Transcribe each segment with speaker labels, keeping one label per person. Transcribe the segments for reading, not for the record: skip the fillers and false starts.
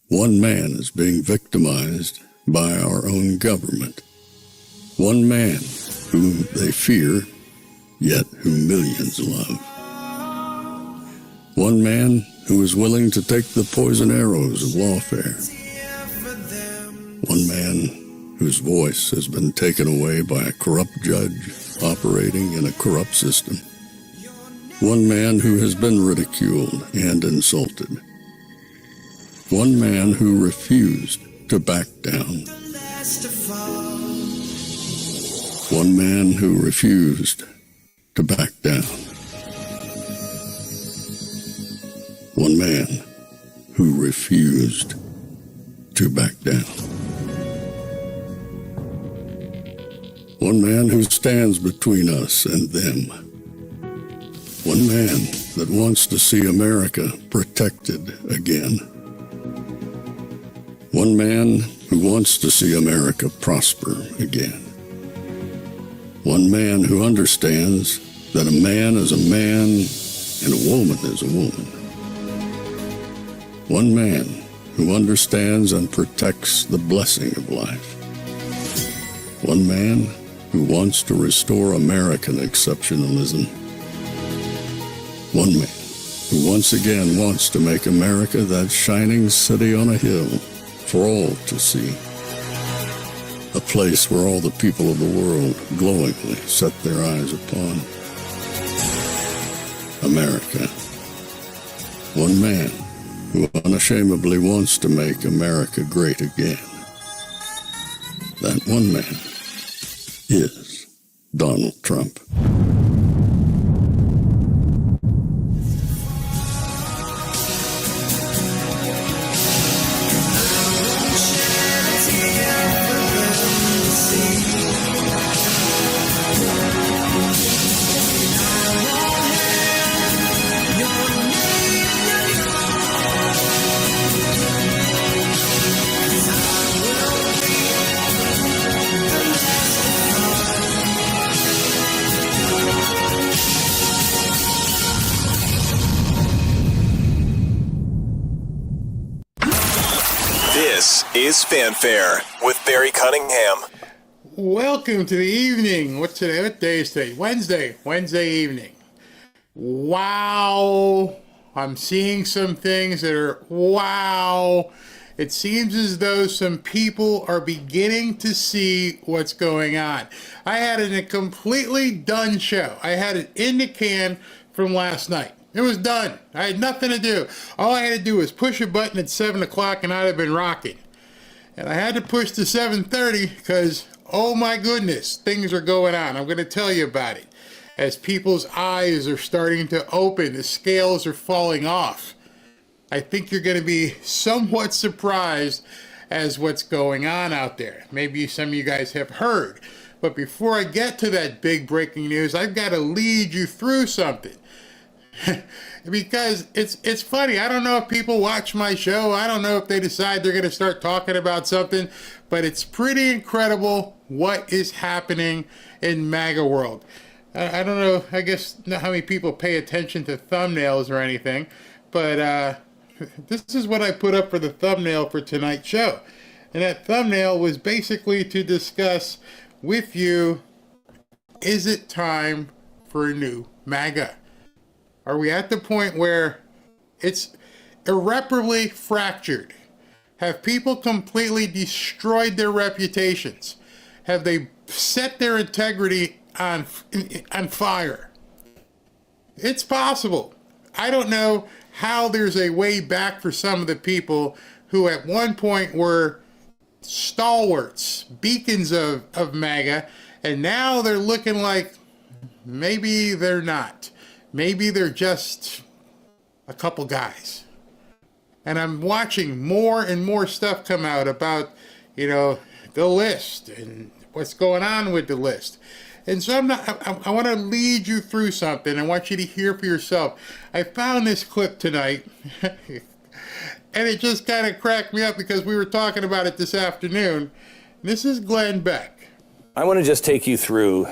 Speaker 1: One man is being victimized by our own government. One man whom they fear, yet whom millions love. One man who is willing to take the poison arrows of lawfare. One man whose voice has been taken away by a corrupt judge operating in a corrupt system. One man who has been ridiculed and insulted. One man who refused to back down. One man who refused to back down. One man who refused to back down. One man who stands between us and them. One man that wants to see America protected again. One man who wants to see America prosper again. One man who understands that a man is a man and a woman is a woman. One man who understands and protects the blessing of life. One man who wants to restore American exceptionalism. One man who once again wants to make America that shining city on a hill for all to see. A place where all the people of the world glowingly set their eyes upon. America. One man who unashamedly wants to make America great again. That one man is Donald Trump.
Speaker 2: This is Fanfare with Barry Cunningham.
Speaker 3: Welcome to the evening. What's today? What day is today? Wednesday evening. Wow. I'm seeing some things that are wow. It seems as though some people are beginning to see what's going on. I had a completely done show. I had it in the can from last night. It was done. I had nothing to do. All I had to do was push a button at 7 o'clock and I'd have been rocking. And I had to push to 7:30 because, oh my goodness, things are going on. I'm going to tell you about it. As people's eyes are starting to open, the scales are falling off. I think you're going to be somewhat surprised as what's going on out there. Maybe some of you guys have heard. But before I get to that big breaking news, I've got to lead you through something. Because it's funny. I don't know if people watch my show. I don't know if they decide they're going to start talking about something. But it's pretty incredible what is happening in MAGA world. I don't know. I guess not how many people pay attention to thumbnails or anything. But this is what I put up for the thumbnail for tonight's show. And that thumbnail was basically to discuss with you, is it time for a new MAGA? Are we at the point where it's irreparably fractured? Have people completely destroyed their reputations? Have they set their integrity on fire? It's possible. I don't know how there's a way back for some of the people who at one point were stalwarts, beacons of MAGA, and now they're looking like maybe they're not. Maybe they're just a couple guys. And I'm watching more and more stuff come out about, the list and what's going on with the list. And so I want to lead you through something. I want you to hear for yourself. I found this clip tonight, and it just kind of cracked me up because we were talking about it this afternoon. This is Glenn Beck.
Speaker 4: I want to just take you through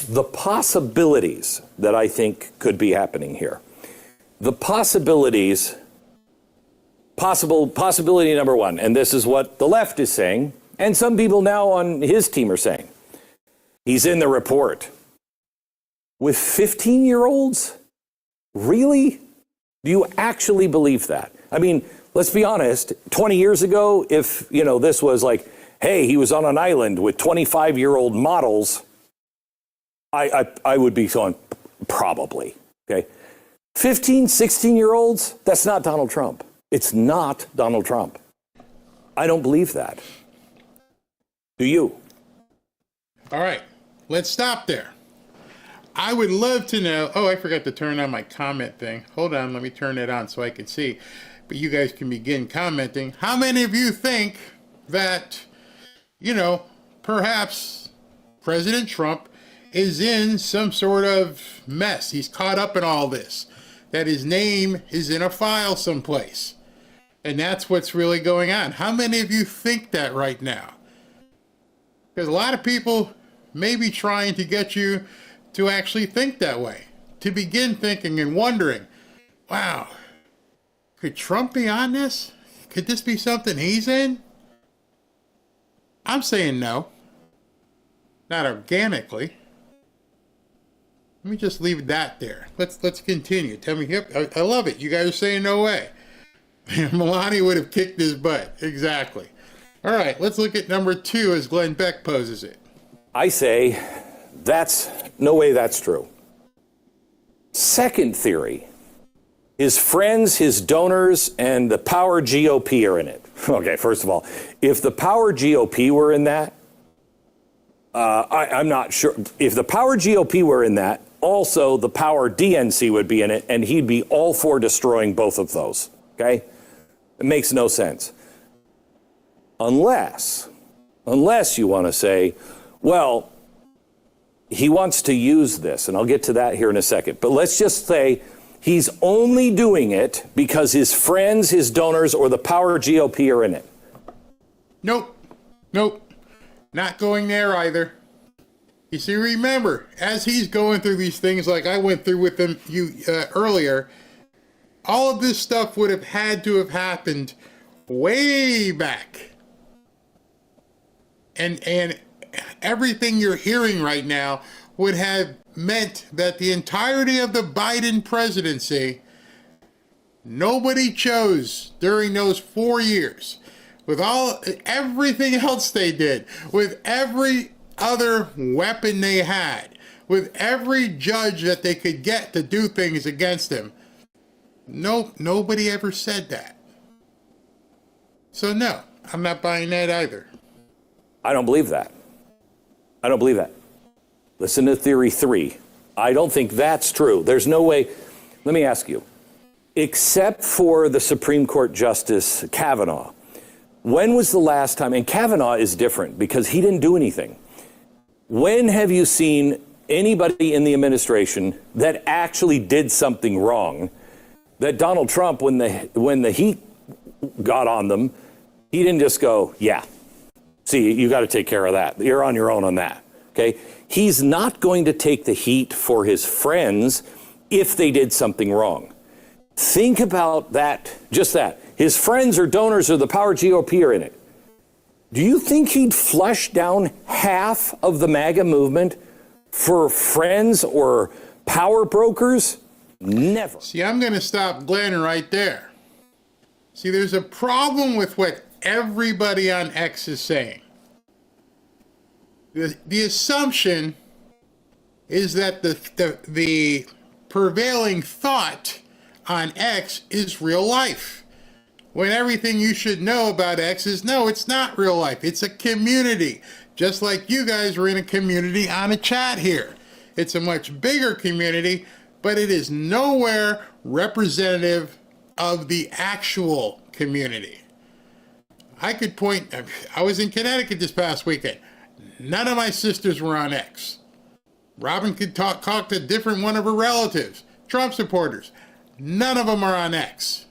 Speaker 4: the possibilities that I think could be happening here. The possibilities Possibility number one, and this is what the left is saying, and some people now on his team are saying. He's in the report. With 15-year-olds? Really? Do you actually believe that? I mean, let's be honest, 20 years ago, if, this was like, hey, he was on an island with 25-year-old models, I would be going, probably, okay? 15, 16-year-olds, that's not Donald Trump. It's not Donald Trump. I don't believe that. Do you?
Speaker 3: All right, let's stop there. I would love to know. Oh, I forgot to turn on my comment thing. Hold on, let me turn it on so I can see. But you guys can begin commenting. How many of you think that, perhaps President Trump is in some sort of mess? He's caught up in all this. That his name is in a file someplace. And that's what's really going on. How many of you think that right now? Because a lot of people may be trying to get you to actually think that way. To begin thinking and wondering, wow, could Trump be on this? Could this be something he's in? I'm saying no. Not organically. Let me just leave that there. Let's continue. Tell me, yep, I love it. You guys are saying no way. Melania would have kicked his butt. Exactly. All right, let's look at number 2 as Glenn Beck poses it.
Speaker 4: I say that's no way that's true. Second theory, his friends, his donors, and the power GOP are in it. Okay, first of all, if the power GOP were in that, I'm not sure. If the power GOP were in that, also the power DNC would be in it, and he'd be all for destroying both of those. Okay? It makes no sense. Unless you want to say, well, he wants to use this, and I'll get to that here in a second. But let's just say he's only doing it because his friends, his donors, or the power GOP are in it.
Speaker 3: Nope. Not going there either. You see, remember, as he's going through these things like I went through with you earlier, all of this stuff would have had to have happened way back. And everything you're hearing right now would have meant that the entirety of the Biden presidency, nobody chose during those 4 years, with everything else they did, with every other weapon they had, with every judge that they could get to do things against him. Nope, nobody ever said that. So no, I'm not buying that either.
Speaker 4: I don't believe that. Listen to theory 3. I don't think that's true. There's no way. Let me ask you, except for the Supreme Court Justice Kavanaugh, when was the last time, and Kavanaugh is different because he didn't do anything. When have you seen anybody in the administration that actually did something wrong that Donald Trump, when the heat got on them, he didn't just go, yeah, see, you got to take care of that. You're on your own on that, okay? He's not going to take the heat for his friends if they did something wrong. Think about that, just that. His friends or donors or the power GOP are in it. Do you think he'd flush down half of the MAGA movement for friends or power brokers? Never.
Speaker 3: See, I'm going to stop Glenn right there. See, there's a problem with what everybody on X is saying. The assumption is that the prevailing thought on X is real life. When everything you should know about X is, no, it's not real life. It's a community. Just like you guys are in a community on a chat here. It's a much bigger community, but it is nowhere representative of the actual community. I could point, I was in Connecticut this past weekend. None of my sisters were on X. Robin could talk to a different one of her relatives, Trump supporters. None of them are on X.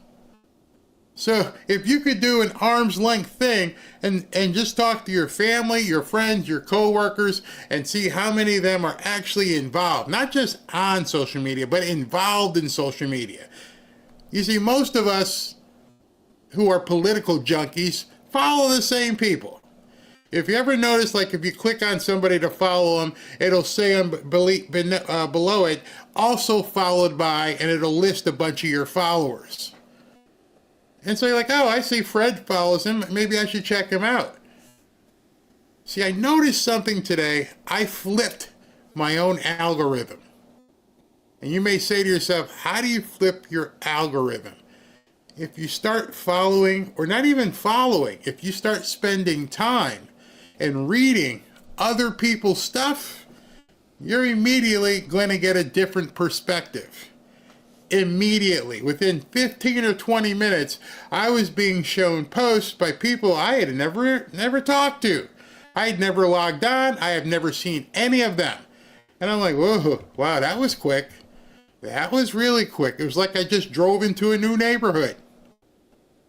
Speaker 3: So if you could do an arm's length thing and just talk to your family, your friends, your coworkers, and see how many of them are actually involved, not just on social media, but involved in social media. You see, most of us who are political junkies follow the same people. If you ever notice, like if you click on somebody to follow them, it'll say below it, also followed by, and it'll list a bunch of your followers. And so you're like, oh, I see Fred follows him. Maybe I should check him out. See, I noticed something today. I flipped my own algorithm. And you may say to yourself, how do you flip your algorithm? If you start following, or not even following, if you start spending time and reading other people's stuff, you're immediately going to get a different perspective. Immediately, within 15 or 20 minutes, I was being shown posts by people I had never talked to. I had never logged on. I have never seen any of them. And I'm like, whoa, wow, that was quick. That was really quick. It was like I just drove into a new neighborhood.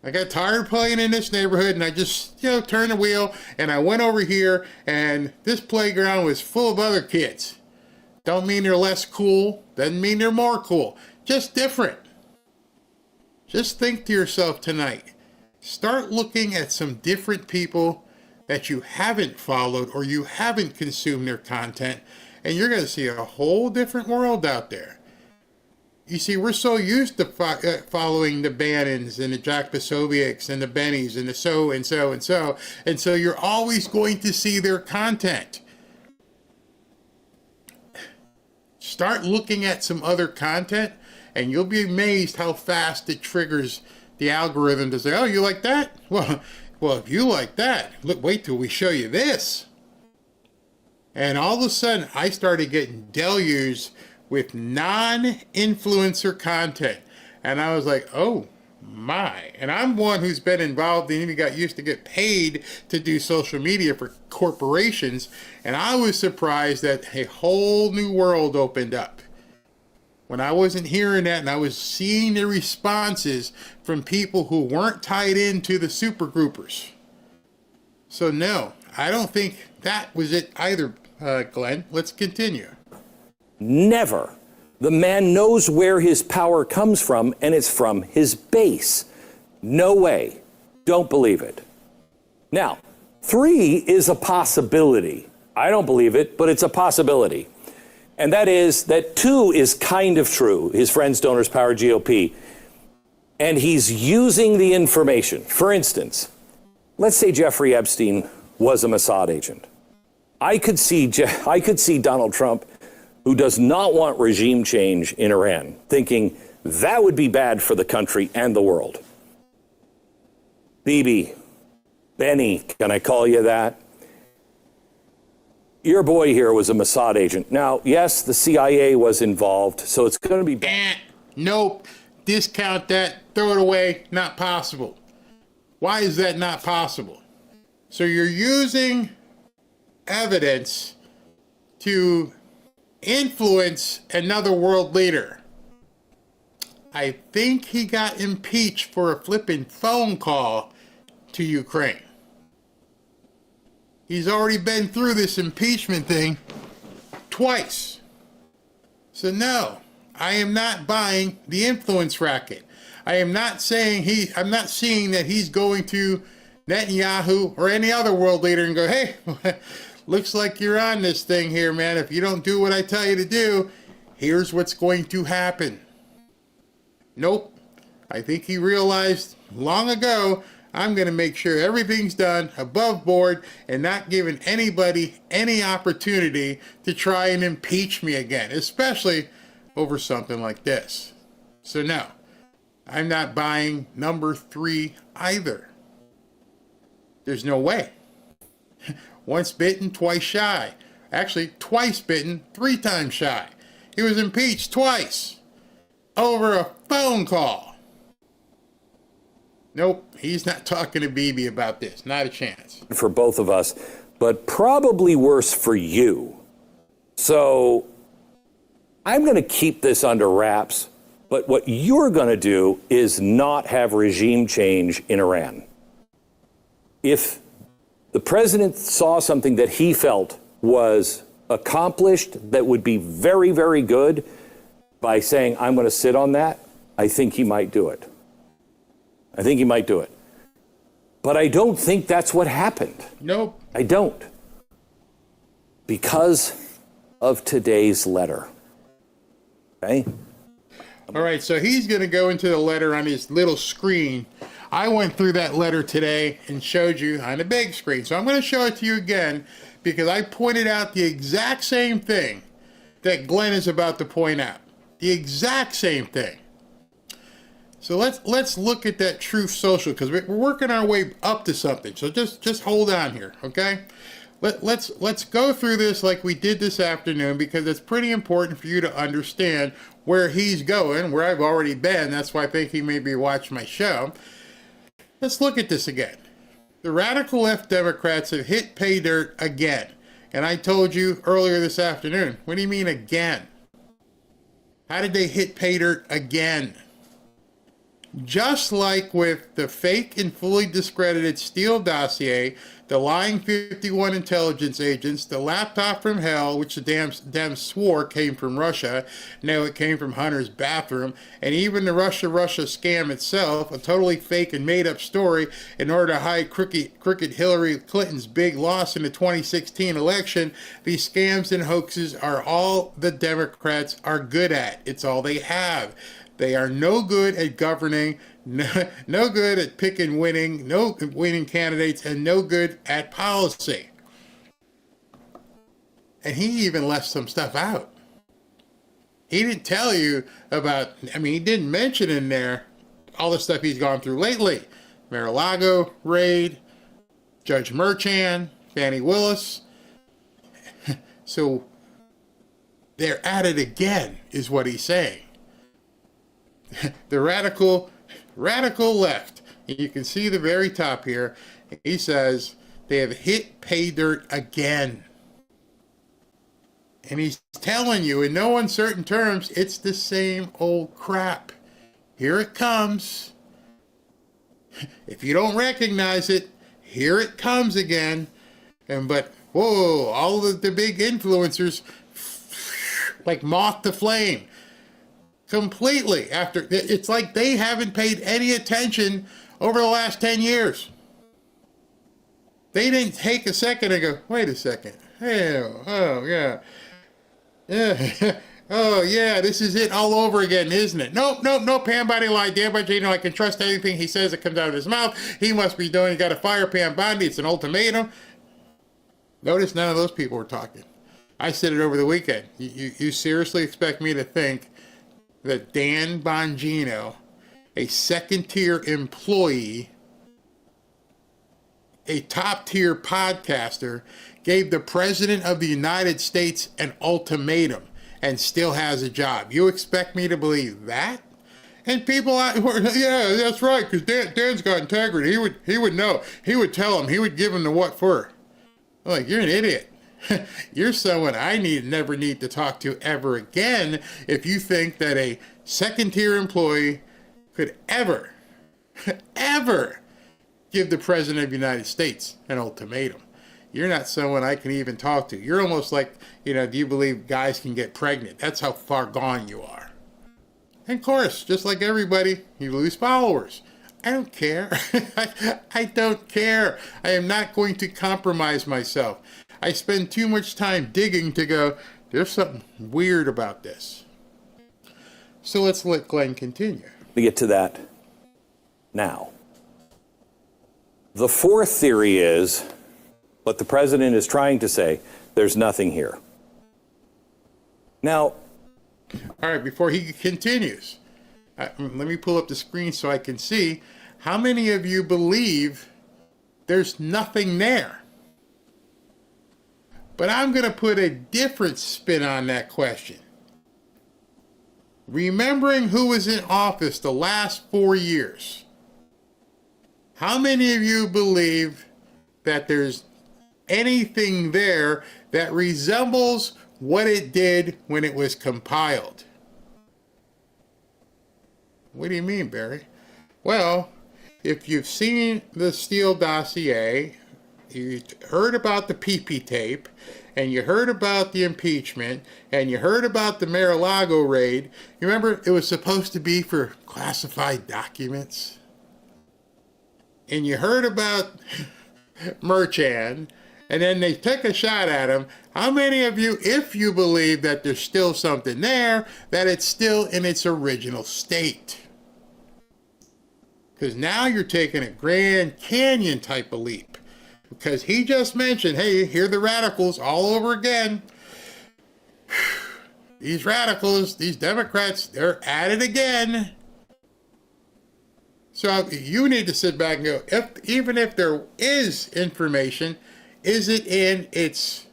Speaker 3: I got tired of playing in this neighborhood, and I just, turned the wheel, and I went over here, and this playground was full of other kids. Don't mean they're less cool. Doesn't mean they're more cool. Just different. Just think to yourself tonight. Start looking at some different people that you haven't followed or you haven't consumed their content, and you're going to see a whole different world out there. You see, we're so used to following the Bannons and the Jack Posobiec's and the Bennies and the so and so and so. And so you're always going to see their content. Start looking at some other content and you'll be amazed how fast it triggers the algorithm to say, oh, you like that? Well, if you like that, look, wait till we show you this. And all of a sudden, I started getting deluged with non-influencer content. And I was like, oh my. And I'm one who's been involved and even got used to get paid to do social media for corporations. And I was surprised that a whole new world opened up. When I wasn't hearing that and I was seeing the responses from people who weren't tied into the super groupers. So no, I don't think that was it either, Glenn. Let's continue.
Speaker 4: Never. The man knows where his power comes from, and it's from his base. No way. Don't believe it. Now, 3 is a possibility. I don't believe it, but it's a possibility. And that is that 2 is kind of true. His friends, donors, power, GOP. And he's using the information. For instance, let's say Jeffrey Epstein was a Mossad agent. I could see Donald Trump, who does not want regime change in Iran, thinking that would be bad for the country and the world. Bibi, Benny, can I call you that? Your boy here was a Mossad agent. Now, yes, the CIA was involved, so it's going to be bad.
Speaker 3: Nope. Discount that. Throw it away. Not possible. Why is that not possible? So you're using evidence to influence another world leader. I think he got impeached for a flipping phone call to Ukraine. He's already been through this impeachment thing twice. So no, I am not buying the influence racket. I am not saying I'm not seeing that he's going to Netanyahu or any other world leader and go, hey, looks like you're on this thing here, man. If you don't do what I tell you to do, here's what's going to happen. Nope. I think he realized long ago, I'm going to make sure everything's done above board and not giving anybody any opportunity to try and impeach me again, especially over something like this. So no, I'm not buying number 3 either. There's no way. Once bitten, twice shy. Actually, twice bitten, 3 times shy. He was impeached twice over a phone call. Nope, he's not talking to Bibi about this. Not a chance.
Speaker 4: For both of us, but probably worse for you. So I'm going to keep this under wraps, but what you're going to do is not have regime change in Iran. If the president saw something that he felt was accomplished that would be very, very good by saying, I'm going to sit on that, I think he might do it. I think he might do it. But I don't think that's what happened.
Speaker 3: Nope.
Speaker 4: I don't. Because of today's letter. Okay?
Speaker 3: All right, so he's going to go into the letter on his little screen. I went through that letter today and showed you on the big screen. So I'm going to show it to you again because I pointed out the exact same thing that Glenn is about to point out. The exact same thing. So let's look at that Truth Social because we're working our way up to something. So just hold on here, okay? Let's go through this like we did this afternoon because it's pretty important for you to understand where he's going, where I've already been. That's why I think he maybe watched my show. Let's look at this again. The radical left Democrats have hit pay dirt again. And I told you earlier this afternoon, what do you mean again? How did they hit pay dirt again? Just like with the fake and fully discredited Steele dossier, the lying 51 intelligence agents, the laptop from hell, which the Dems swore came from Russia, no, it came from Hunter's bathroom, and even the Russia scam itself, a totally fake and made-up story in order to hide crooked Hillary Clinton's big loss in the 2016 election. These scams and hoaxes are all the Democrats are good at. It's all they have. They are no good at governing, no good at picking winning candidates, and no good at policy. And he even left some stuff out. He didn't tell you about, he didn't mention in there all the stuff he's gone through lately. Mar-a-Lago raid, Judge Merchan, Fannie Willis. So they're at it again, is what he's saying. The radical left. You can see the very top here. He says they have hit pay dirt again. And he's telling you in no uncertain terms, it's the same old crap. Here it comes. If you don't recognize it, here it comes again. But whoa, all of the big influencers like moth to flame. Completely. It's like they haven't paid any attention over the last 10 years. They didn't take a second and go, wait a second. Oh, yeah. Oh, yeah, this is it all over again, isn't it? Nope, Pam Bondi lied. Damn, but I can trust anything he says that comes out of his mouth. He must be doing, he got to fire Pam Bondi. It's an ultimatum. Notice none of those people were talking. I said it over the weekend. You seriously expect me to think that Dan Bongino, a second-tier employee, a top-tier podcaster, gave the President of the United States an ultimatum and still has a job? You expect me to believe that? And people, yeah, that's right, because Dan's got integrity. He would know. He would tell him. He would give him the what for. I'm like, you're an idiot. You're someone I never need to talk to ever again if you think that a second-tier employee could ever give the President of the United States an ultimatum. You're not someone I can even talk to. You're almost like, do you believe guys can get pregnant? That's how far gone you are. And of course, just like everybody, you lose followers. I don't care. I don't care. I am not going to compromise myself. I spend too much time digging to go, there's something weird about this. So let's let Glenn continue.
Speaker 4: We get to that now. The fourth theory is what the president is trying to say, there's nothing here. Now,
Speaker 3: all right, before he continues, let me pull up the screen so I can see how many of you believe there's nothing there. But I'm going to put a different spin on that question. Remembering who was in office the last 4 years, how many of you believe that there's anything there that resembles what it did when it was compiled? What do you mean, Barry? Well, if you've seen the Steele dossier, you heard about the PP tape, and you heard about the impeachment, and you heard about the Mar-a-Lago raid. You remember it was supposed to be for classified documents? and you heard about Merchan, and then they took a shot at him, how many of you, if you believe that there's still something there, that it's still in its original state? Because now you're taking a Grand Canyon type of leap. Because he just mentioned, hey, here are the radicals all over again. These radicals, these Democrats, they're at it again. So you need to sit back and go, even if there is information, is it in its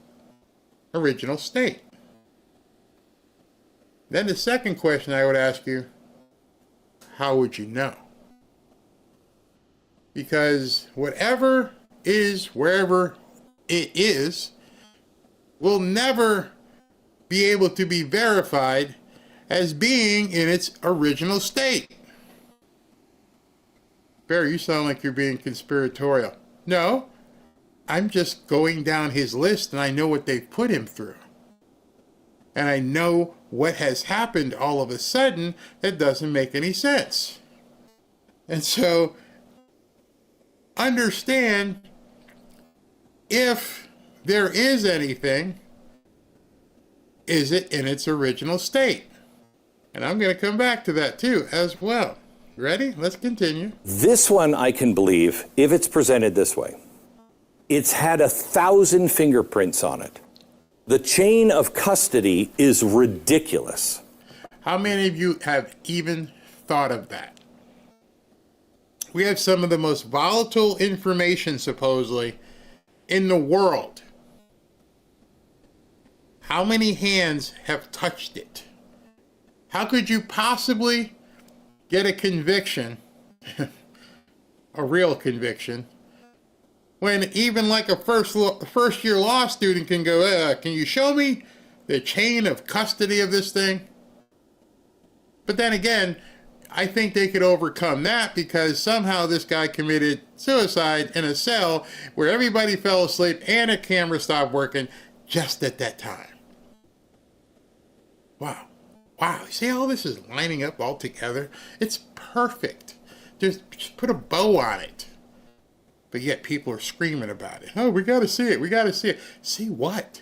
Speaker 3: original state? Then the second question I would ask you, how would you know? Because whatever is, wherever it is, will never be able to be verified as being in its original state. Barry, you sound like you're being conspiratorial. No, I'm just going down his list and I know what they've put him through. And I know what has happened all of a sudden that doesn't make any sense. And so, understand, if there is anything, is it in its original state? And I'm going to come back to that too as well. Ready? Let's continue.
Speaker 4: This one I can believe if it's presented this way. It's had 1,000 fingerprints on it. The chain of custody is ridiculous.
Speaker 3: How many of you have even thought of that? We have some of the most volatile information, supposedly, in the world. How many hands have touched it? How could you possibly get a conviction, a real conviction, when even like a first-year law student can go, can you show me the chain of custody of this thing? But then again, I think they could overcome that because somehow this guy committed suicide in a cell where everybody fell asleep and a camera stopped working just at that time. Wow. Wow. You see how this is lining up all together? It's perfect. Just put a bow on it. But yet people are screaming about it. Oh, we got to see it. We got to see it. See what?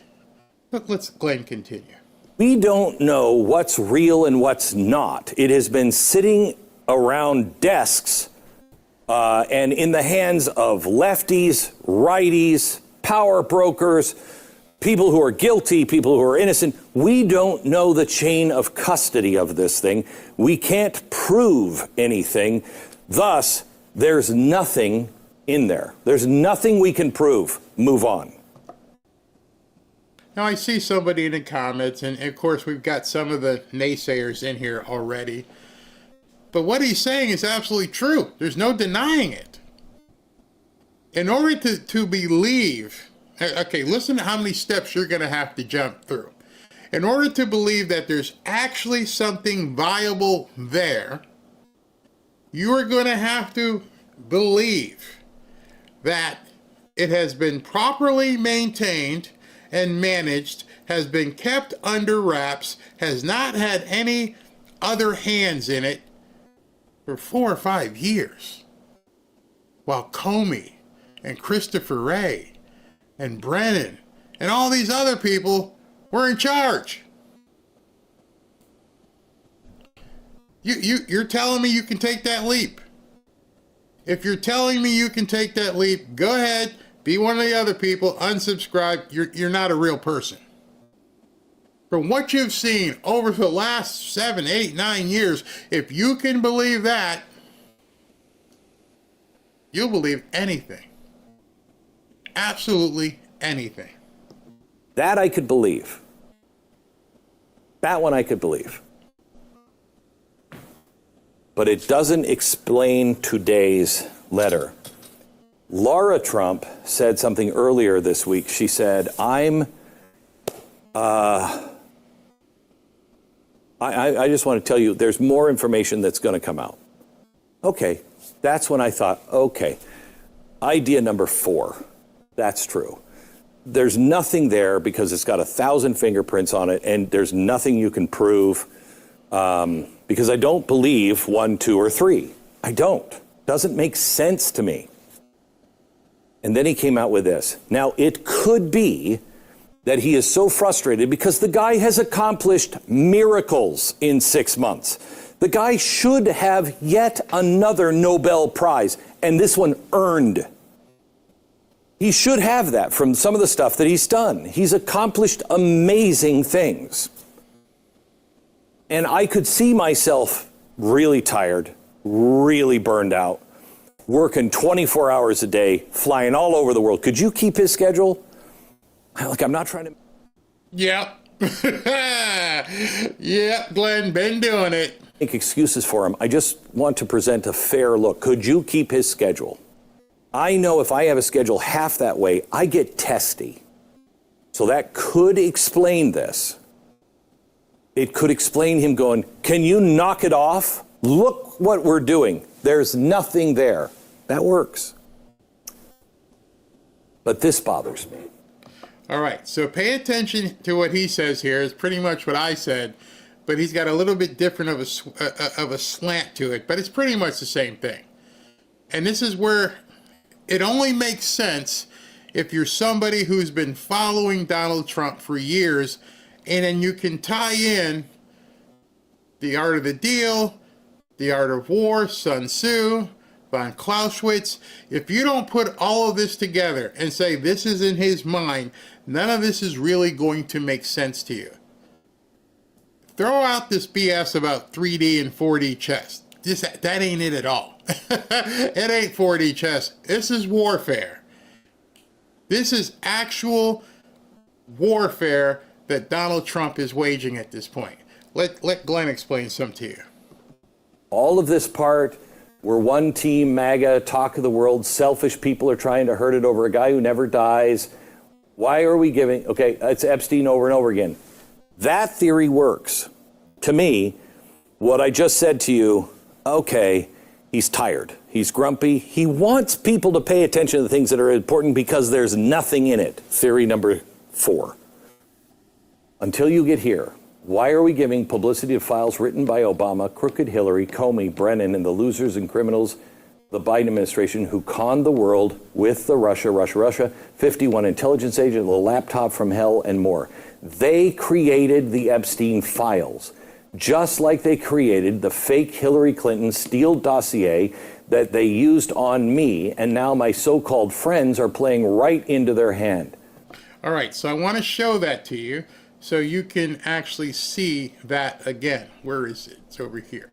Speaker 3: Look, let's Glenn continue.
Speaker 4: We don't know what's real and what's not. It has been sitting around desks and in the hands of lefties, righties, power brokers, people who are guilty, people who are innocent. We don't know the chain of custody of this thing. We can't prove anything. Thus, there's nothing in there. There's nothing we can prove. Move on.
Speaker 3: Now, I see somebody in the comments, and of course, we've got some of the naysayers in here already. But what he's saying is absolutely true. There's no denying it. In order to believe, okay, listen to how many steps you're going to have to jump through. In order to believe that there's actually something viable there, you are going to have to believe that it has been properly maintained and managed, has been kept under wraps, has not had any other hands in it for 4 or 5 years. While Comey and Christopher Wray and Brennan and all these other people were in charge. You're telling me you can take that leap? If you're telling me you can take that leap, go ahead. Be one of the other people, unsubscribe. You're not a real person. From what you've seen over the last 7, 8, 9 years, if you can believe that, you'll believe anything. Absolutely anything.
Speaker 4: That I could believe. That one I could believe. But it doesn't explain today's letter. Laura Trump said something earlier this week. She said, I just want to tell you, there's more information that's going to come out. Okay, that's when I thought, okay, idea number 4, that's true. There's nothing there because it's got 1,000 fingerprints on it, and there's nothing you can prove because I don't believe 1, 2, or 3. I don't. Doesn't make sense to me. And then he came out with this. Now, it could be that he is so frustrated because the guy has accomplished miracles in 6 months. The guy should have yet another Nobel Prize, and this one earned. He should have that from some of the stuff that he's done. He's accomplished amazing things. And I could see myself really tired, really burned out, working 24 hours a day, flying all over the world. Could you keep his schedule? Like, I'm not trying to...
Speaker 3: Yep. Yep, Glenn, been doing it.
Speaker 4: Make excuses for him. I just want to present a fair look. Could you keep his schedule? I know if I have a schedule half that way, I get testy. So that could explain this. It could explain him going, can you knock it off? Look what we're doing. There's nothing there. That works. But this bothers me.
Speaker 3: All right, so pay attention to what he says here. It's pretty much what I said, but he's got a little bit different of a slant to it, but it's pretty much the same thing. And this is where it only makes sense if you're somebody who's been following Donald Trump for years, and then you can tie in The Art of the Deal, The Art of War, Sun Tzu, von Clausewitz. If you don't put all of this together and say this is in his mind, none of this is really going to make sense to you. Throw out this BS about 3D and 4D chess. That ain't it at all. It ain't 4D chess. This is warfare. This is actual warfare that Donald Trump is waging at this point. Let Glenn explain some to you.
Speaker 4: All of this part, we're one team, Maga, talk of the world, selfish people are trying to hurt it over a guy who never dies. Why are we giving, okay, it's Epstein over and over again. That theory works. To me, what I just said to you, okay, he's tired, he's grumpy, he wants people to pay attention to the things that are important because there's nothing in it. Theory number 4. Until you get here, why are we giving publicity of files written by Obama, crooked Hillary, Comey, Brennan, and the losers and criminals, the Biden administration, who conned the world with the Russia, 51 intelligence agent, the laptop from hell, and more? They created the Epstein files, just like they created the fake Hillary Clinton Steele dossier that they used on me, and now my so-called friends are playing right into their hand.
Speaker 3: All right, so I want to show that to you so you can actually see that again. Where is it? It's over here.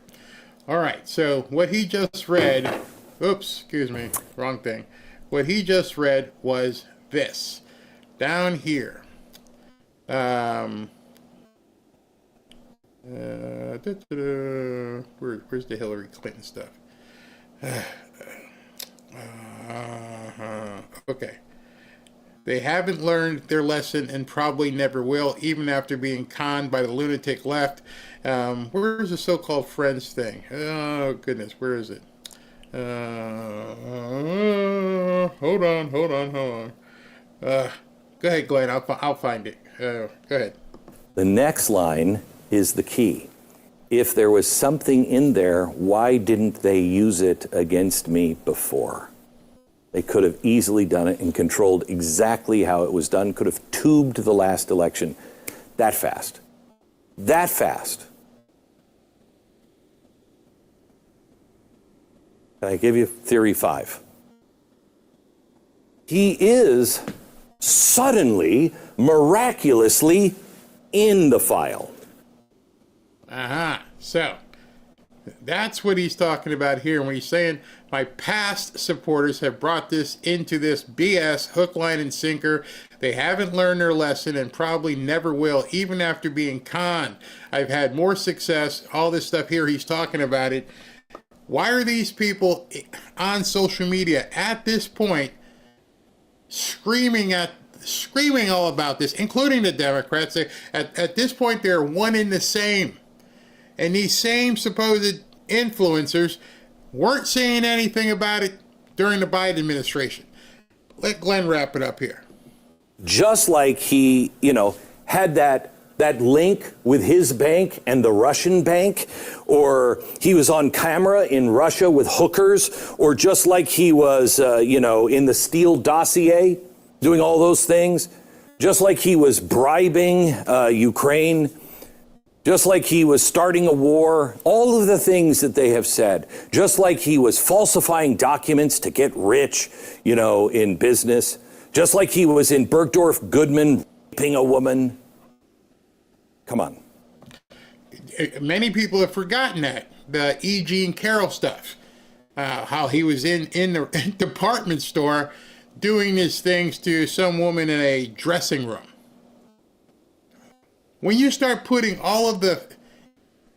Speaker 3: All right, so what he just read, oops, excuse me, wrong thing. What he just read was this, down here. Where's the Hillary Clinton stuff? Okay. They haven't learned their lesson and probably never will, even after being conned by the lunatic left. Where's the so-called friends thing? Oh, goodness, where is it? Hold on. Go ahead, Glenn, I'll find it. Go ahead.
Speaker 4: The next line is the key. If there was something in there, why didn't they use it against me before? They could have easily done it and controlled exactly how it was done, could have tubed the last election that fast. That fast. Can I give you theory 5? He is suddenly, miraculously in the file.
Speaker 3: So, that's what he's talking about here when he's saying my past supporters have brought this into this BS, hook, line, and sinker. They haven't learned their lesson and probably never will, even after being conned. I've had more success, all this stuff here, he's talking about it. Why are these people on social media at this point screaming all about this, including the Democrats? At this point, they're one in the same. And these same supposed influencers weren't saying anything about it during the Biden administration. Let Glenn wrap it up here.
Speaker 4: Just like he, had that that link with his bank and the Russian bank, or he was on camera in Russia with hookers, or just like he was, in the Steele dossier, doing all those things, just like he was bribing Ukraine, just like he was starting a war, all of the things that they have said, just like he was falsifying documents to get rich, in business, just like he was in Bergdorf Goodman raping a woman. Come on.
Speaker 3: Many people have forgotten that, the E. Jean Carroll stuff, how he was in the department store doing these things to some woman in a dressing room. When you start putting all of the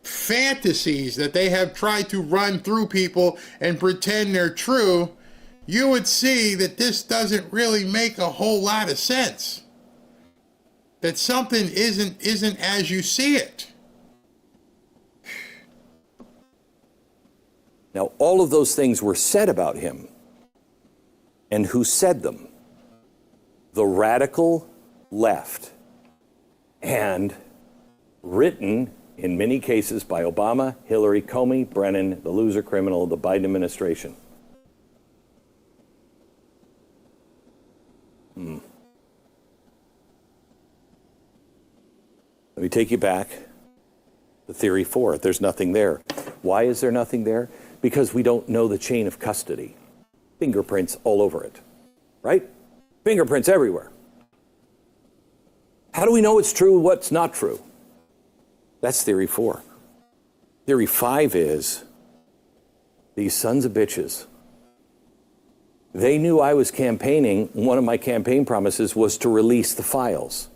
Speaker 3: fantasies that they have tried to run through people and pretend they're true, you would see that this doesn't really make a whole lot of sense. That something isn't as you see it.
Speaker 4: Now, all of those things were said about him. And who said them? The radical left. And written in many cases by Obama, Hillary, Comey, Brennan, the loser criminal of the Biden administration. Let me take you back to theory 4. There's nothing there. Why is there nothing there? Because we don't know the chain of custody. Fingerprints all over it, right? Fingerprints everywhere. How do we know it's true, what's not true? That's theory 4. Theory 5 is these sons of bitches. They knew I was campaigning. One of my campaign promises was to release the files.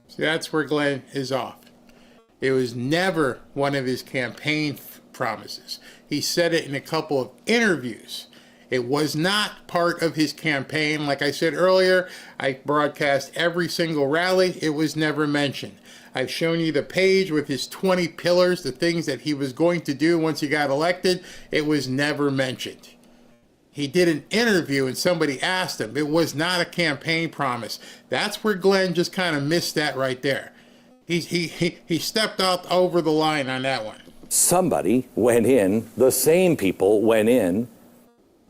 Speaker 3: See, that's where Glenn is off. It was never one of his campaign promises. He said it in a couple of interviews. It was not part of his campaign. Like I said earlier, I broadcast every single rally. It was never mentioned. I've shown you the page with his 20 pillars, the things that he was going to do once he got elected. It was never mentioned. He did an interview and somebody asked him. It was not a campaign promise. That's where Glenn just kind of missed that right there. He stepped out over the line on that one.
Speaker 4: Somebody went in, the same people went in,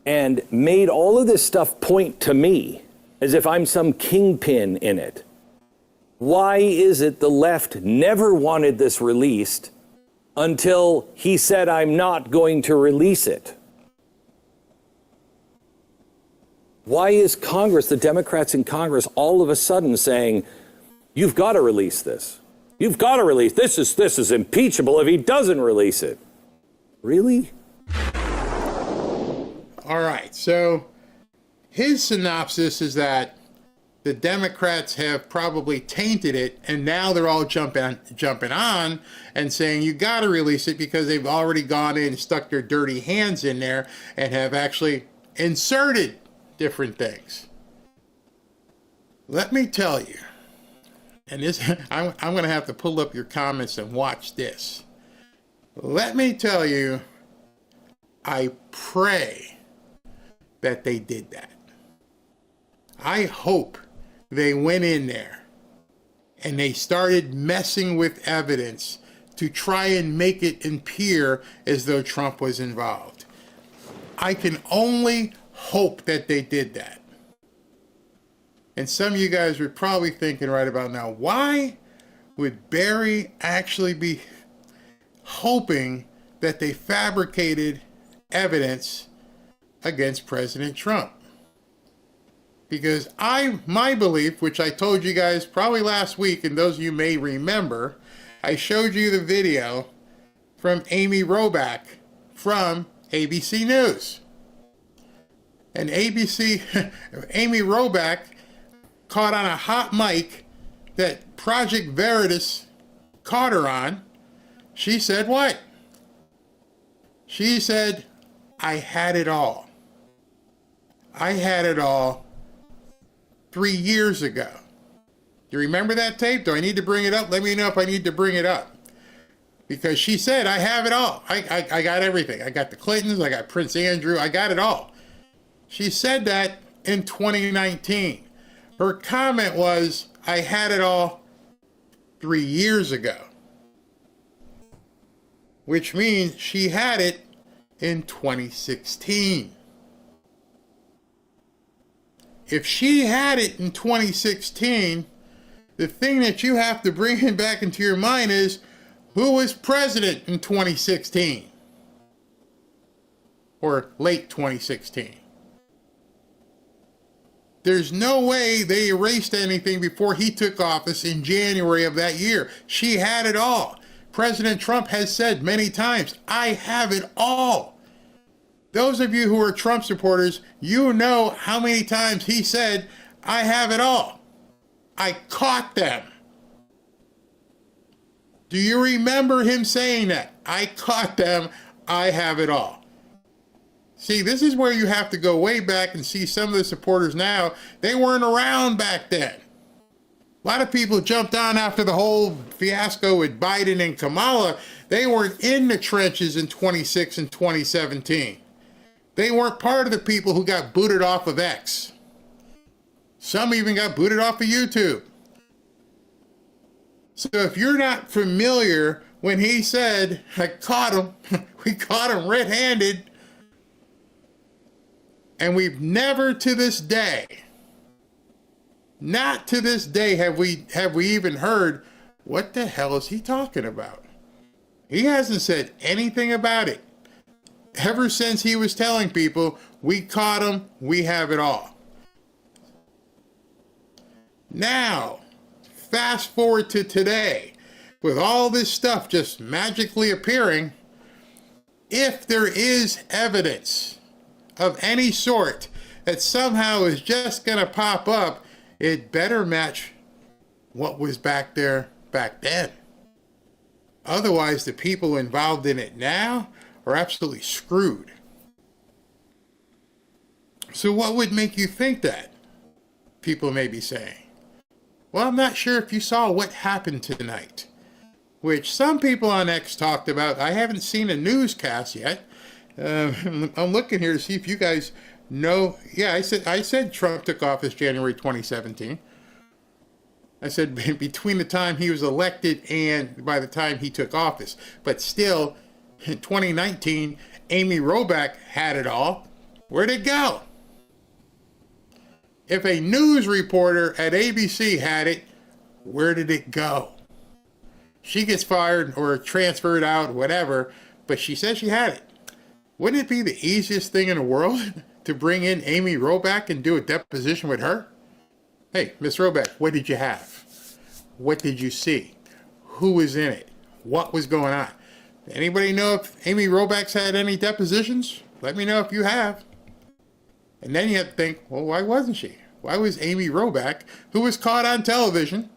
Speaker 4: and made all of this stuff point to me as if I'm some kingpin in it. Why is it the left never wanted this released until he said, I'm not going to release it? Why is Congress, the Democrats in Congress, all of a sudden saying, you've got to release this? You've got to release this. This is impeachable if he doesn't release it. Really?
Speaker 3: All right, so his synopsis is that the Democrats have probably tainted it, and now they're all jumping on and saying you got to release it because they've already gone in and stuck their dirty hands in there and have actually inserted different things. Let me tell you, and this I'm going to have to pull up your comments and watch this. Let me tell you, I pray that they did that. I hope they went in there and they started messing with evidence to try and make it appear as though Trump was involved. I can only hope that they did that. And some of you guys are probably thinking right about now, why would Barry actually be hoping that they fabricated evidence against President Trump? Because my belief, which I told you guys probably last week, and those of you may remember, I showed you the video from Amy Robach from ABC News. And Amy Robach caught on a hot mic that Project Veritas caught her on. She said what? She said, I had it all. I had it all 3 years ago. Do you remember that tape? Do I need to bring it up? Let me know if I need to bring it up. Because she said, I have it all. I got everything. I got the Clintons. I got Prince Andrew. I got it all. She said that in 2019. Her comment was, I had it all 3 years ago, which means she had it in 2016. If she had it in 2016, the thing that you have to bring back into your mind is, who was president in 2016? Or late 2016? There's no way they erased anything before he took office in January of that year. She had it all. President Trump has said many times, I have it all. Those of you who are Trump supporters, you know how many times he said, I have it all. I caught them. Do you remember him saying that? I caught them. I have it all. See, this is where you have to go way back and see some of the supporters now. They weren't around back then. A lot of people jumped on after the whole fiasco with Biden and Kamala. They weren't in the trenches in 26 and 2017. They weren't part of the people who got booted off of X. Some even got booted off of YouTube. So if you're not familiar, when he said, I caught him, we caught him red-handed, and we've never to this day, not to this day have we even heard, what the hell is he talking about? He hasn't said anything about it. Ever since he was telling people, we caught him, we have it all. Now, fast forward to today, with all this stuff just magically appearing, if there is evidence of any sort that somehow is just going to pop up, it better match what was back there back then. Otherwise, the people involved in it now are absolutely screwed. So what would make you think that? People may be saying. Well, I'm not sure if you saw what happened tonight, which some people on X talked about. I haven't seen a newscast yet. I'm looking here to see if you guys know. Yeah, I said Trump took office January 2017. I said between the time he was elected and by the time he took office. But still, in 2019, Amy Roback had it all. Where'd it go? If a news reporter at ABC had it, where did it go? She gets fired or transferred out, whatever, but she says she had it. Wouldn't it be the easiest thing in the world to bring in Amy Roback and do a deposition with her? Hey, Miss Roback, what did you have? What did you see? Who was in it? What was going on? Anybody know if Amy Roback's had any depositions? Let me know if you have. And then you have to think, well, why wasn't she? Why was Amy Roback, who was caught on television,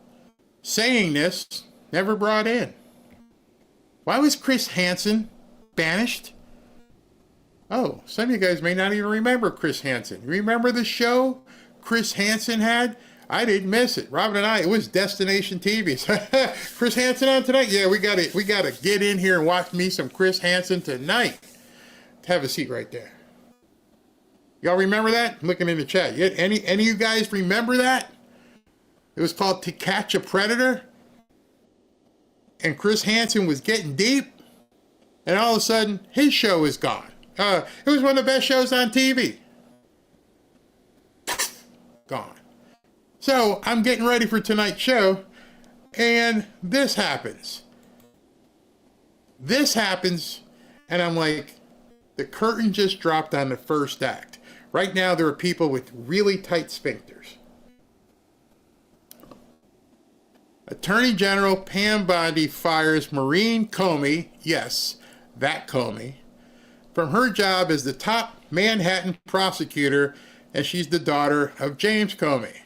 Speaker 3: saying this, never brought in? Why was Chris Hansen banished? Oh, some of you guys may not even remember Chris Hansen. Remember the show Chris Hansen had? I didn't miss it. Robin and I, it was Destination TV. Chris Hansen on tonight? Yeah, we gotta get in here and watch me some Chris Hansen tonight. Have a seat right there. Y'all remember that? I'm looking in the chat. Any of you guys remember that? It was called To Catch a Predator. And Chris Hansen was getting deep. And all of a sudden, his show is gone. It was one of the best shows on TV. Gone. So I'm getting ready for tonight's show. And this happens. And I'm like, the curtain just dropped on the first act. Right now, there are people with really tight sphincters. Attorney General Pam Bondi fires Maureen Comey, yes, that Comey, from her job as the top Manhattan prosecutor, and she's the daughter of James Comey.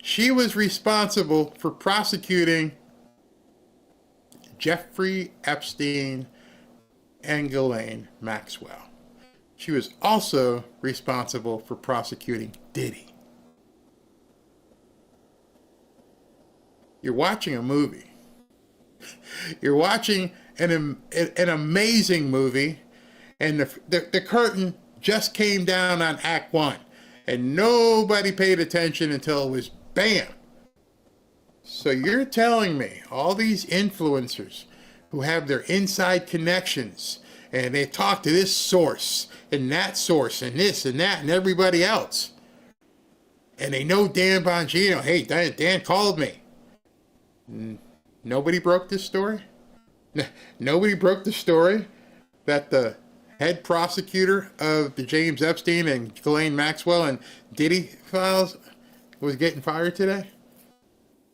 Speaker 3: She was responsible for prosecuting Jeffrey Epstein and Ghislaine Maxwell. She was also responsible for prosecuting Diddy. You're watching a movie. You're watching an amazing movie, and the curtain just came down on Act 1, and nobody paid attention until it was bam. So you're telling me all these influencers who have their inside connections and they talk to this source and that source and this and that and everybody else, and they know Dan Bongino, hey, Dan called me. Nobody broke this story? Nobody broke the story that the head prosecutor of the James Epstein and Ghislaine Maxwell and Diddy files was getting fired today?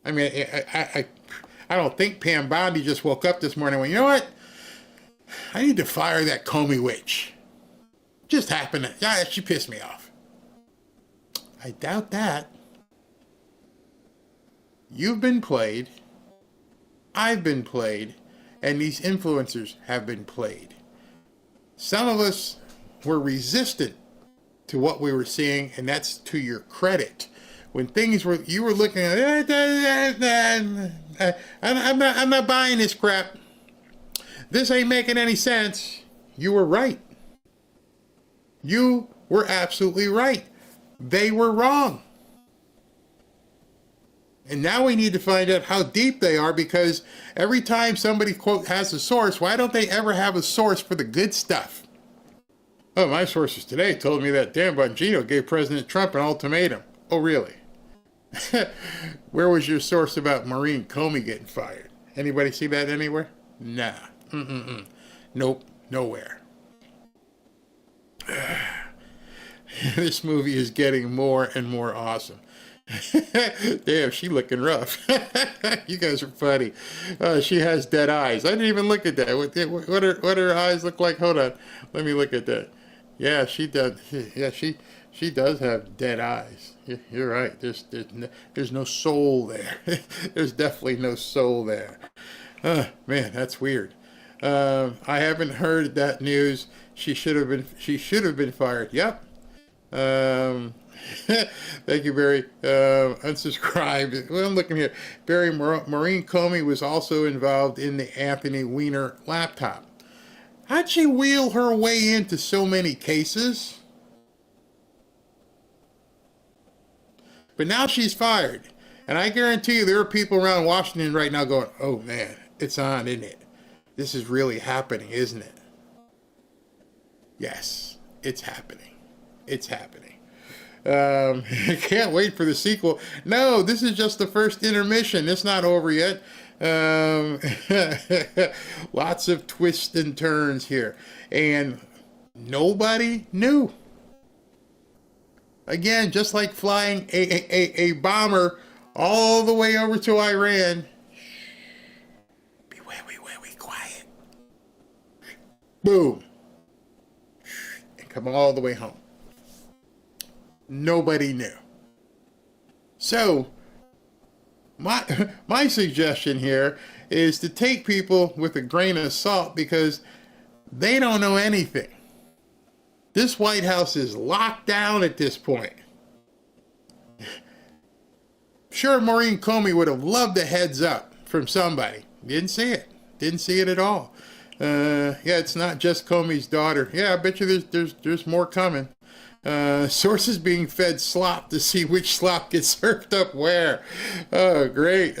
Speaker 3: I mean, I don't think Pam Bondi just woke up this morning and went, you know what? I need to fire that Comey witch. Just happened. Yeah, she pissed me off. I doubt that. You've been played. I've been played. And these influencers have been played. Some of us were resistant to what we were seeing, and that's to your credit. When things were, you were looking at, I'm not buying this crap. This ain't making any sense. You were right. You were absolutely right. They were wrong. And now we need to find out how deep they are, because every time somebody, quote, has a source, why don't they ever have a source for the good stuff? Oh, my sources today told me that Dan Bongino gave President Trump an ultimatum. Oh, really? Where was your source about Maureen Comey getting fired? Anybody see that anywhere? Nah. Nope. Nowhere. This movie is getting more and more awesome. Damn, she looking rough. You guys are funny. She has dead eyes. I didn't even look at that. What her eyes look like? Hold on. Let me look at that. Yeah, she does. Yeah, she does have dead eyes. You're right. There's no soul there. There's definitely no soul there. Man, that's weird. I haven't heard that news. She should have been fired. Yep. Thank you, Barry. Unsubscribed. Well, I'm looking here. Barry, Maureen Comey was also involved in the Anthony Weiner laptop. How'd she wheel her way into so many cases? But now she's fired. And I guarantee you there are people around Washington right now going, oh man, it's on, isn't it? This is really happening, isn't it? Yes, it's happening. It's happening. I can't wait for the sequel. No, this is just the first intermission. It's not over yet. Lots of twists and turns here. And nobody knew. Again, just like flying a bomber all the way over to Iran. Be very quiet. Boom. And come all the way home. Nobody knew. So, my suggestion here is to take people with a grain of salt, because they don't know anything. This White House is locked down at this point. Sure, Maureen Comey would have loved a heads up from somebody. Didn't see it. Didn't see it at all. Yeah, it's not just Comey's daughter. Yeah, I bet you there's more coming. Sources being fed slop to see which slop gets served up where. Oh, great.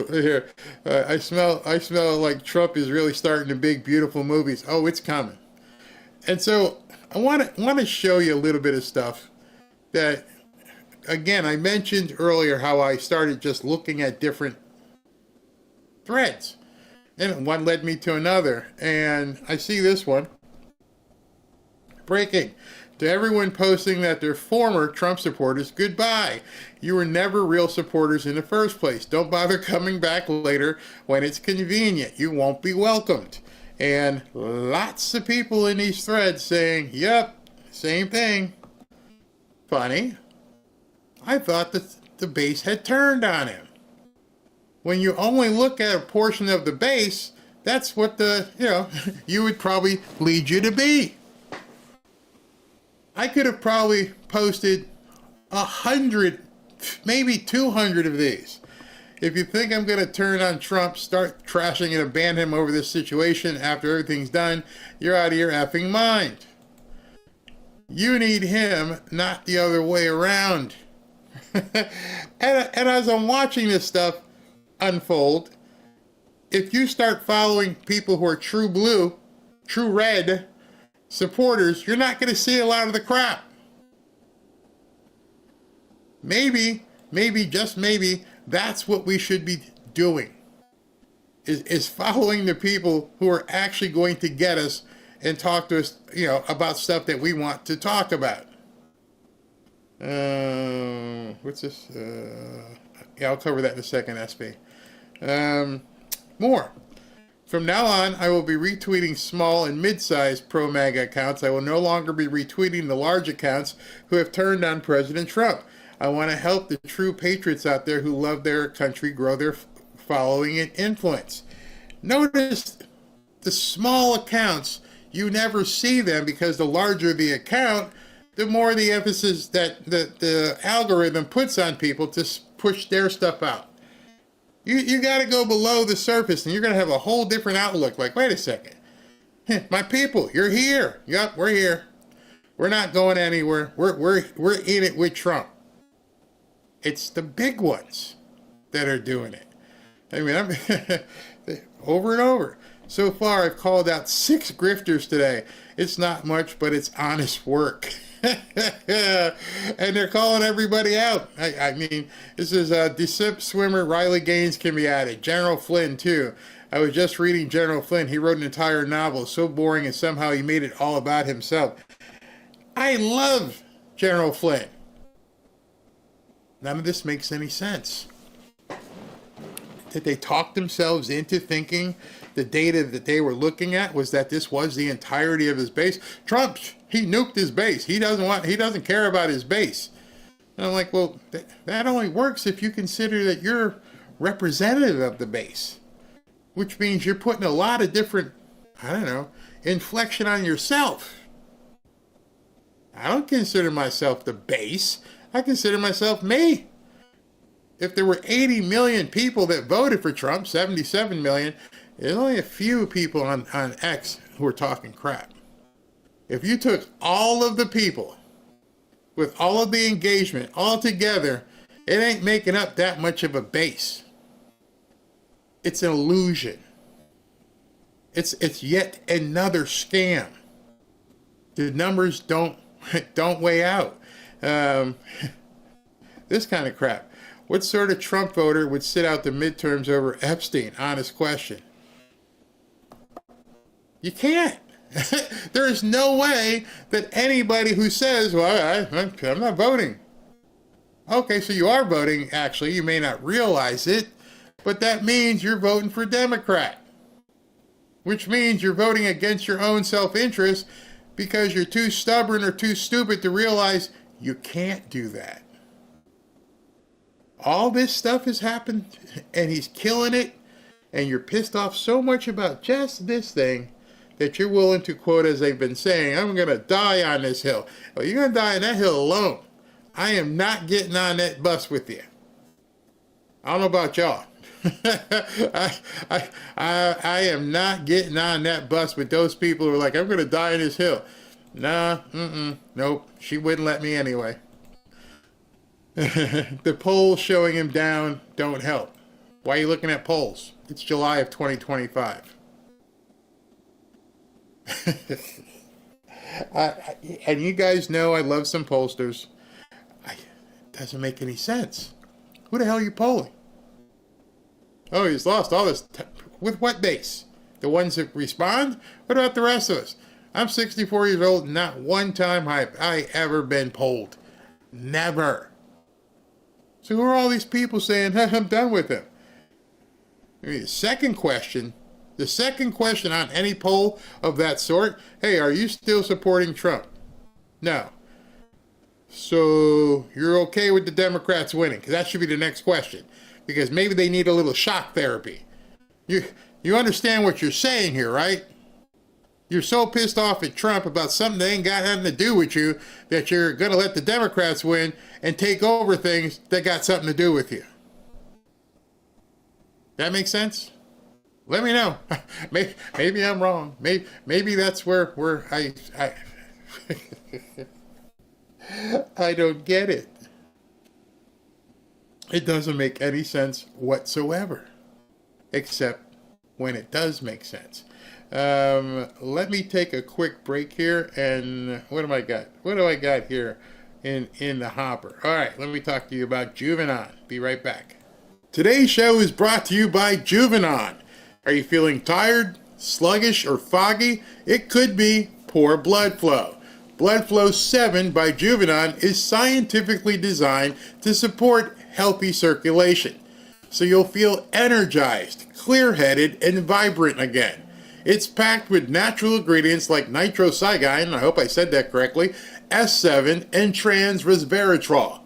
Speaker 3: Here, I smell like Trump is really starting to make beautiful movies. Oh, it's coming. And so I want to show you a little bit of stuff that, again, I mentioned earlier how I started just looking at different threads, and one led me to another, and I see this one. Breaking. To everyone posting that they're former Trump supporters, goodbye. You were never real supporters in the first place. Don't bother coming back later when it's convenient. You won't be welcomed. And lots of people in these threads saying, yep, same thing. Funny. I thought that the base had turned on him. When you only look at a portion of the base, that's what you would probably lead you to be. I could have probably posted 100, maybe 200 of these. If you think I'm going to turn on Trump, start trashing and abandon him over this situation after everything's done, you're out of your effing mind. You need him, not the other way around. and as I'm watching this stuff unfold, if you start following people who are true blue, true red supporters, you're not going to see a lot of the crap. Maybe, just maybe, that's what we should be doing, is following the people who are actually going to get us and talk to us, about stuff that we want to talk about. What's this? Yeah, I'll cover that in a second, SB. More. From now on, I will be retweeting small and mid-sized pro-MAGA accounts. I will no longer be retweeting the large accounts who have turned on President Trump. I want to help the true patriots out there who love their country grow their following and influence. Notice the small accounts, you never see them because the larger the account, the more the emphasis that the algorithm puts on people to push their stuff out. You got to go below the surface and you're going to have a whole different outlook. Like, wait a second. My people, you're here. Yep, we're here. We're not going anywhere. We're in it with Trump. It's the big ones that are doing it. I mean, I'm over and over. So far, I've called out 6 grifters today. It's not much, but it's honest work. And they're calling everybody out. I mean, this is Decip swimmer Riley Gaines can be added. General Flynn, too. I was just reading General Flynn. He wrote an entire novel, so boring, and somehow he made it all about himself. I love General Flynn. None of this makes any sense. Did they talk themselves into thinking the data that they were looking at was that this was the entirety of his base? Trump, he nuked his base. He doesn't care about his base. And I'm like, well, that only works if you consider that you're representative of the base, which means you're putting a lot of different, inflection on yourself. I don't consider myself the base. I consider myself me. If there were 80 million people that voted for Trump, 77 million, there's only a few people on X who are talking crap. If you took all of the people with all of the engagement all together, it ain't making up that much of a base. It's an illusion. It's yet another scam. The numbers don't weigh out. This kind of crap. What sort of Trump voter would sit out the midterms over Epstein? Honest question. You can't. There is no way that anybody who says, well, I'm not voting. Okay, so you are voting, actually. You may not realize it, but that means you're voting for Democrat, which means you're voting against your own self-interest because you're too stubborn or too stupid to realize you can't do that. All this stuff has happened, and he's killing it, and you're pissed off so much about just this thing that you're willing to, quote, as they've been saying, I'm going to die on this hill. Well, you're going to die on that hill alone. I am not getting on that bus with you. I don't know about y'all. I am not getting on that bus with those people who are like, I'm going to die on this hill. Nah, nope, she wouldn't let me anyway. The polls showing him down don't help. Why are you looking at polls? It's July of 2025. And you guys know I love some pollsters. It doesn't make any sense. Who the hell are you polling? Oh, he's lost all this. With what base? The ones that respond? What about the rest of us? I'm 64 years old, and not one time have I ever been polled. Never. So who are all these people saying, I'm done with him? I mean, the second question on any poll of that sort, hey, are you still supporting Trump? No. So you're okay with the Democrats winning? Because that should be the next question. Because maybe they need a little shock therapy. You understand what you're saying here, right? You're so pissed off at Trump about something that ain't got nothing to do with you that you're going to let the Democrats win and take over things that got something to do with you. That makes sense? Let me know. Maybe I'm wrong. Maybe that's where I I don't get it. It doesn't make any sense whatsoever, except when it does make sense. Let me take a quick break here, and what do I got? What do I got here in the hopper? All right, let me talk to you about Juvenon. Be right back. Today's show is brought to you by Juvenon. Are you feeling tired, sluggish, or foggy? It could be poor blood flow. Blood Flow 7 by Juvenon is scientifically designed to support healthy circulation, so you'll feel energized, clear-headed, and vibrant again. It's packed with natural ingredients like nitrocyanine, I hope I said that correctly, S7, and trans resveratrol.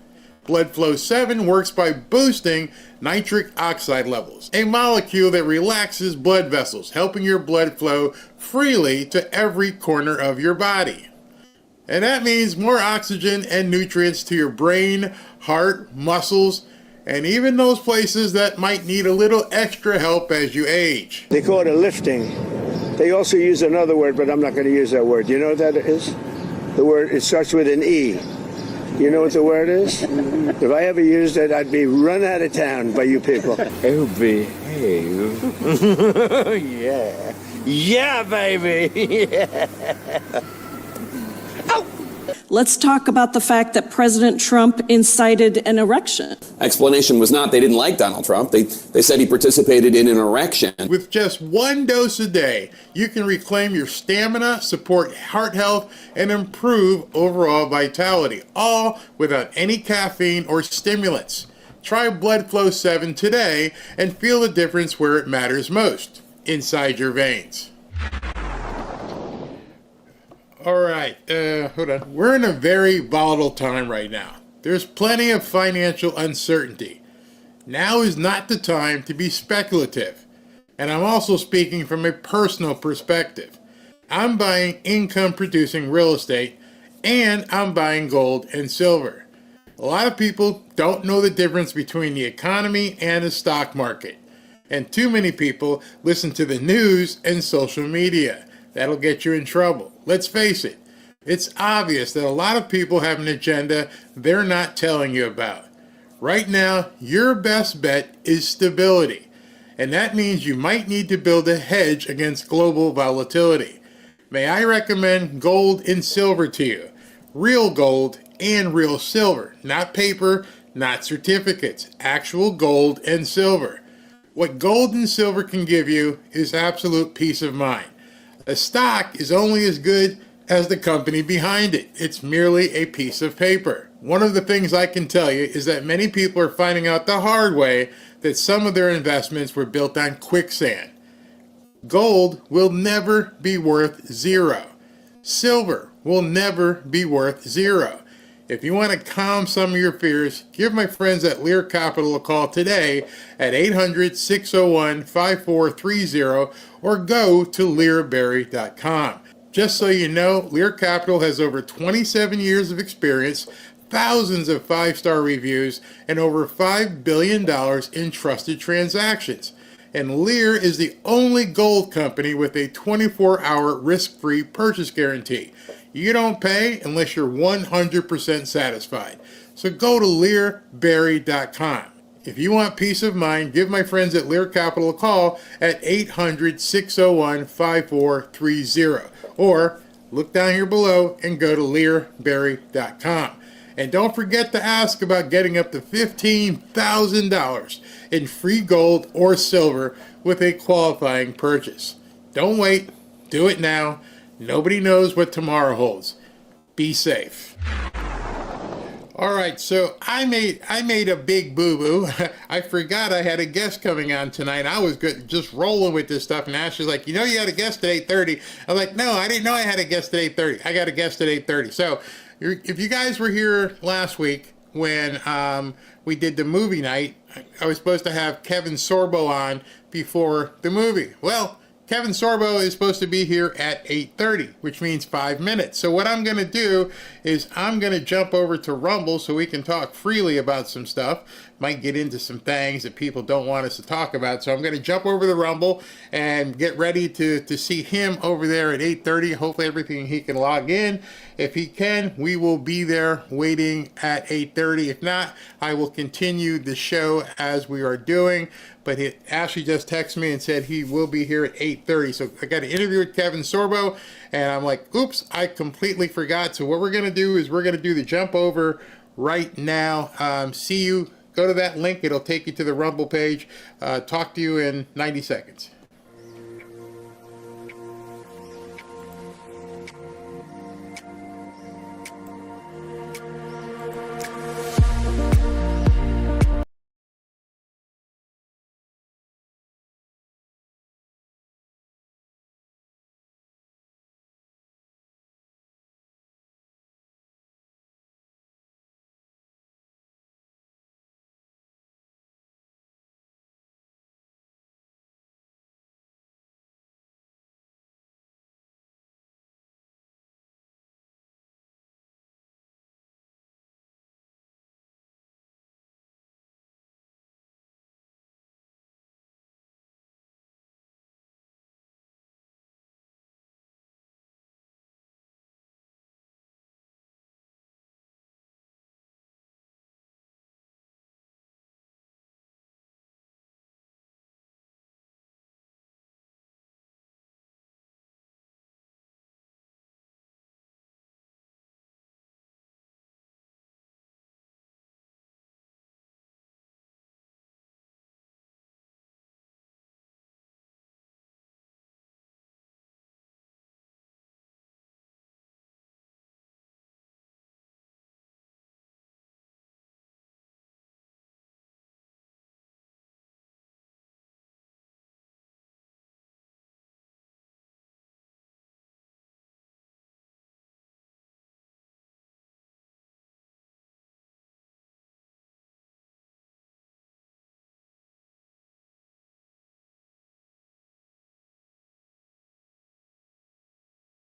Speaker 3: Blood Flow 7 works by boosting nitric oxide levels, a molecule that relaxes blood vessels, helping your blood flow freely to every corner of your body. And that means more oxygen and nutrients to your brain, heart, muscles, and even those places that might need a little extra help as you age.
Speaker 5: They call it a lifting. They also use another word, but I'm not going to use that word. You know what that is? The word, it starts with an E. You know what the word is? If I ever used it, I'd be run out of town by you people.
Speaker 6: Oh, behave. Yeah. Yeah, baby. Yeah.
Speaker 7: Let's talk about the fact that President Trump incited an erection.
Speaker 8: Explanation was not they didn't like Donald Trump. They said he participated in an erection.
Speaker 3: With just one dose a day, you can reclaim your stamina, support heart health, and improve overall vitality, all without any caffeine or stimulants. Try Blood Flow 7 today and feel the difference where it matters most, inside your veins. All right, hold on. We're in a very volatile time right now. There's plenty of financial uncertainty. Now is not the time to be speculative. And I'm also speaking from a personal perspective. I'm buying income-producing real estate, and I'm buying gold and silver. A lot of people don't know the difference between the economy and the stock market. And too many people listen to the news and social media. That'll get you in trouble. Let's face it, it's obvious that a lot of people have an agenda they're not telling you about. Right now, your best bet is stability, and that means you might need to build a hedge against global volatility. May I recommend gold and silver to you? Real gold and real silver, not paper, not certificates, actual gold and silver. What gold and silver can give you is absolute peace of mind. A stock is only as good as the company behind it. It's merely a piece of paper. One of the things I can tell you is that many people are finding out the hard way that some of their investments were built on quicksand. Gold will never be worth zero. Silver will never be worth zero. If you want to calm some of your fears, give my friends at Lear Capital a call today at 800-601-5430 or go to learberry.com. Just so you know, Lear Capital has over 27 years of experience, thousands of 5-star reviews, and over $5 billion in trusted transactions. And Lear is the only gold company with a 24-hour risk-free purchase guarantee. You don't pay unless you're 100% satisfied. So go to learberry.com. If you want peace of mind, give my friends at Lear Capital a call at 800-601-5430. Or look down here below and go to learberry.com. And don't forget to ask about getting up to $15,000 in free gold or silver with a qualifying purchase. Don't wait. Do it now. Nobody knows what tomorrow holds. Be safe. All right, so I made a big boo-boo. I forgot I had a guest coming on tonight. I was just rolling with this stuff, and Ashley's like, you had a guest at 8:30. I'm like, no, I didn't know I had a guest at 8:30. I got a guest at 8:30. So if you guys were here last week when we did the movie night, I was supposed to have Kevin Sorbo on before the movie. Well, Kevin Sorbo is supposed to be here at 8:30, which means 5 minutes. So what I'm going to do is I'm going to jump over to Rumble so we can talk freely about some stuff, might get into some things that people don't want us to talk about. So I'm going to jump over the Rumble and get ready to see him over there at 8:30. Hopefully everything he can log in. If he can, we will be there waiting at 8:30. If not, I will continue the show as we are doing. But Ashley just texted me and said he will be here at 8:30. So I got an interview with Kevin Sorbo, and I'm like, oops, I completely forgot. So what we're going to do is we're going to do the jump over right now. See you. Go to that link. It'll take you to the Rumble page. Talk to you in 90 seconds.